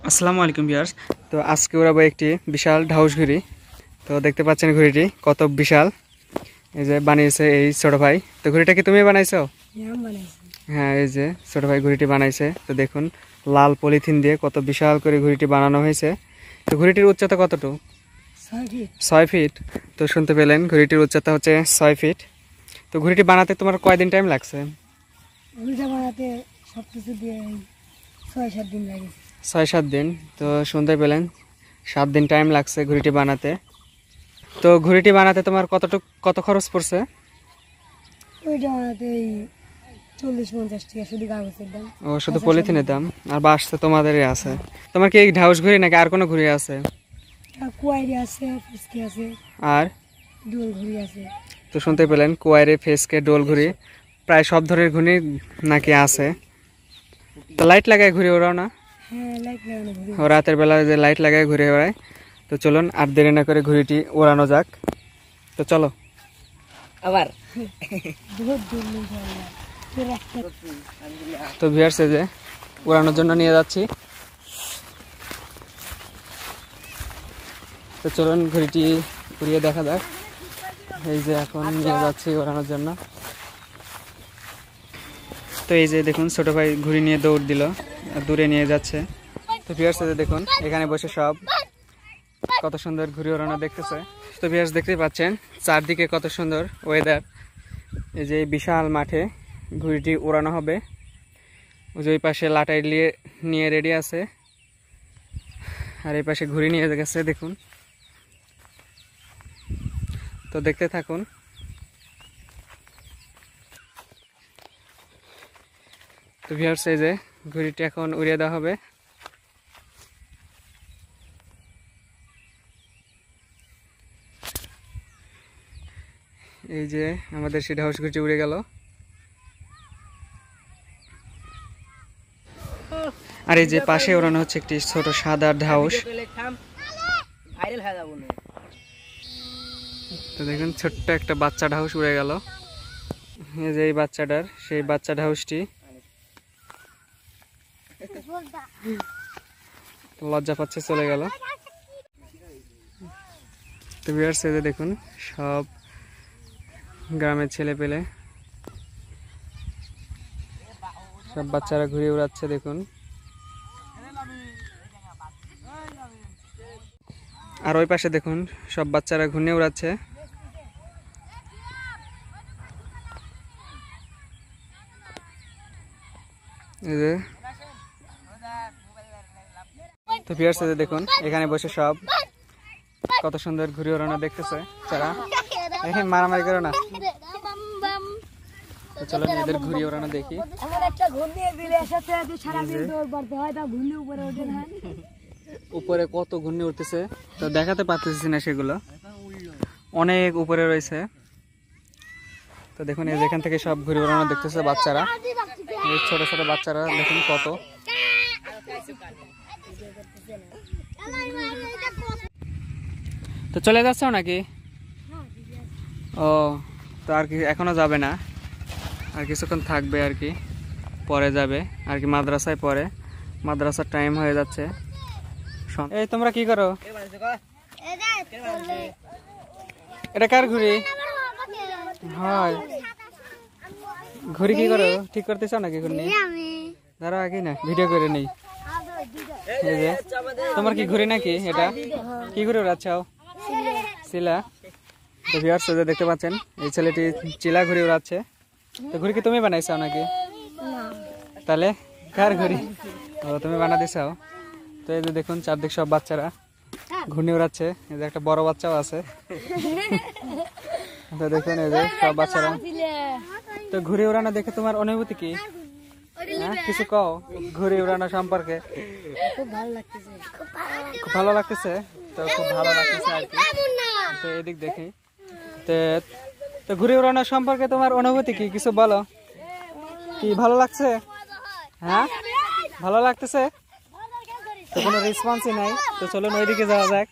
আসসালামু আলাইকুম ভিউয়ার্স। তো আজকে উড়াবো একটি বিশাল ঢাউস ঘুড়ি। তো দেখতে পাচ্ছেন ঘুড়িটি কত বিশাল। এই যে বানিয়েছে এই ছোট ভাই। তো ঘুড়িটা কি তুমি বানাইছো? হ্যাঁ, এই যে ছোট ভাই ঘুড়িটি বানাইছে। তো দেখুন লাল পলিথিন দিয়ে কত বিশাল করে ঘুড়িটি বানানো হয়েছে। তো ঘুড়িটির উচ্চতা কতটুকু? 6 ফিট। তো শুনতে পেলেন ঘুড়িটির উচ্চতা হচ্ছে 6 ফিট। তো ঘুড়িটি বানাতে তোমার কয়দিন টাইম লাগছে? বানাতে সবকিছু দিয়ে 6-7 দিন লাগে। 6-7 দিন। তো শুনতে পেলেন 7 দিন টাইম লাগছে ঘুড়িটি বানাতে। তো ঘুড়িটি বানাতে তোমার কত খরচ পড়ছে? ওইটা বানাতে 40-50 টাকা শুধু কাগজের দাম। ও, শুধু পলিথিনের দাম। আর বাঁশ তো তোমাদেরই আছে। তোমার কি এই ঢাউস ঘুড়ি নাকি আর কোনো ঘুড়ি আছে? কুয়ারি আছে, ফেসকে আছে, আর ডোল ঘুড়ি আছে। তো শুনতে পেলেন কুয়ারে, ফেসকে, ডোল ঘুড়ি প্রায় সব ধরনের ঘুড়ি নাকি আছে। তো লাইট লাগায় ঘুরে ওরাও না? হ্যাঁ, লাইট লাগানো ঘুড়ি। ও রাতের বেলা যে লাইট লাগায় ঘুরে ওড়ায়। তো চলুন আর দেরি না করে ঘুড়িটি ওড়ানো যাক। তো চলো আবার বহুত দূর নিয়ে তো ভিউয়ার্স, এই যে উড়ানোর জন্য নিয়ে যাচ্ছি। তো চলুন ঘুড়িটি উড়িয়ে দেখা যাক। এই যে এখন নিয়ে যাচ্ছি ওড়ানোর জন্য। তো এই যে দেখুন ছোট ভাই ঘুড়ি নিয়ে দৌড় দিল, দূরে নিয়ে যাচ্ছে। তো ভিউয়ার্স, এই যে দেখুন এখানে বসে সব কত সুন্দর ঘুড়ি ওড়ানো দেখতেছে। তো ভিউয়ার্স দেখতেই পাচ্ছেন চারদিকে কত সুন্দর ওয়েদার। এই যে বিশাল মাঠে ঘুড়িটি ওড়ানো হবে। ওই যে ওই পাশে লাটাই নিয়ে রেডি আছে, আর এই পাশে ঘুড়ি নিয়ে গেছে দেখুন। তো দেখতে থাকুন। তো ভিউয়ার্স, এই যে ঘুড়িটি এখন উড়িয়ে দেওয়া হবে। এই যে আমাদের সেই ঢাউস ঘুড়িটি উড়ে গেল। আর এই যে পাশে ওড়ানো হচ্ছে একটি ছোট সাদা ঢাউস। তো দেখুন ছোট্ট একটা বাচ্চা ঢাউস উড়ে গেল। এই যে এই বাচ্চাটার, সেই বাচ্চা ঢাউসটি লজ্জা পাচ্ছে, চলে গেল। তো ভিউয়ার্স, এই যে দেখুন সব গ্রামের ছেলে পেলে, সব বাচ্চারা ঘুরে উড়াচ্ছে দেখুন। আর ওই পাশে দেখুন সব বাচ্চারা ঘুরে উড়াচ্ছে। এই যে তো ভিউয়ার্স, এই যে দেখুন এখানে বসে সব কত সুন্দর ঘুরে ওড়ানো দেখতেছে তারা। এখানে মারামারি করো না। তো চলো এদের ঘুরে ওড়ানো দেখি। উপরে কত ঘূর্ণি উঠতেছে, তো দেখাতে পারতেছি না, সেগুলো অনেক উপরে রয়েছে। তো দেখুন এই যেখান থেকে সব ঘুরে ওড়ানো দেখতেছে বাচ্চারা, এই ছোট ছোট বাচ্চারা দেখুন কত। তো চলে যাচ্ছেও নাকি? ও, তো আর কি এখনো যাবে না, আর কিছুক্ষণ থাকবে আর কি, পরে যাবে আর কি মাদ্রাসায়। পরে মাদ্রাসার টাইম হয়ে যাচ্ছে। এই তোমরা কি করো? এটা কার ঘুড়ি? হয় ঘুড়ি কি করো? ঠিক করতেছ নাকি ঘুড়ি? দাঁড়া আগে না, ভিডিও করে নেই। এই যে তোমার কি ঘুড়ি নাকি? এটা কি ঘুড়ি উড়াচ্ছাও? চিলা। তো ভিউয়ার্স, দেখতে পাচ্ছেন এই ছেলেটি চিলা ঘুড়ি উড়াচ্ছে। তো ঘুড়ি কি তুমি বানাইছো নাকি? তাহলে কার ঘুড়ি? ও, তুমি বানা দিছাও। তো এই যে দেখুন চারদিক সব বাচ্চারা ঘুড়ি উড়াচ্ছে। এই যে একটা বড় বাচ্চাও আছে। তো দেখুন এই যে সব বাচ্চারা। তো ঘুড়ি উড়ানো দেখে তোমার অনুভূতি কি? কিছু কও ঘুড়ি উড়ানো সম্পর্কে। খুব ভালো লাগতেছে। খুব ভালো লাগতেছে। তো খুব ভালো লাগতেছে আর কি। তো এদিক দেখি। তো ঘুড়ি উড়ানো সম্পর্কে তোমার অনুভূতি কি? কিছু বলো। কি ভালো লাগছে? হ্যাঁ, ভালো লাগতেছে। তো কোনো রেসপন্সই নাই। তো চলুন ওইদিকে যাওয়া যাক।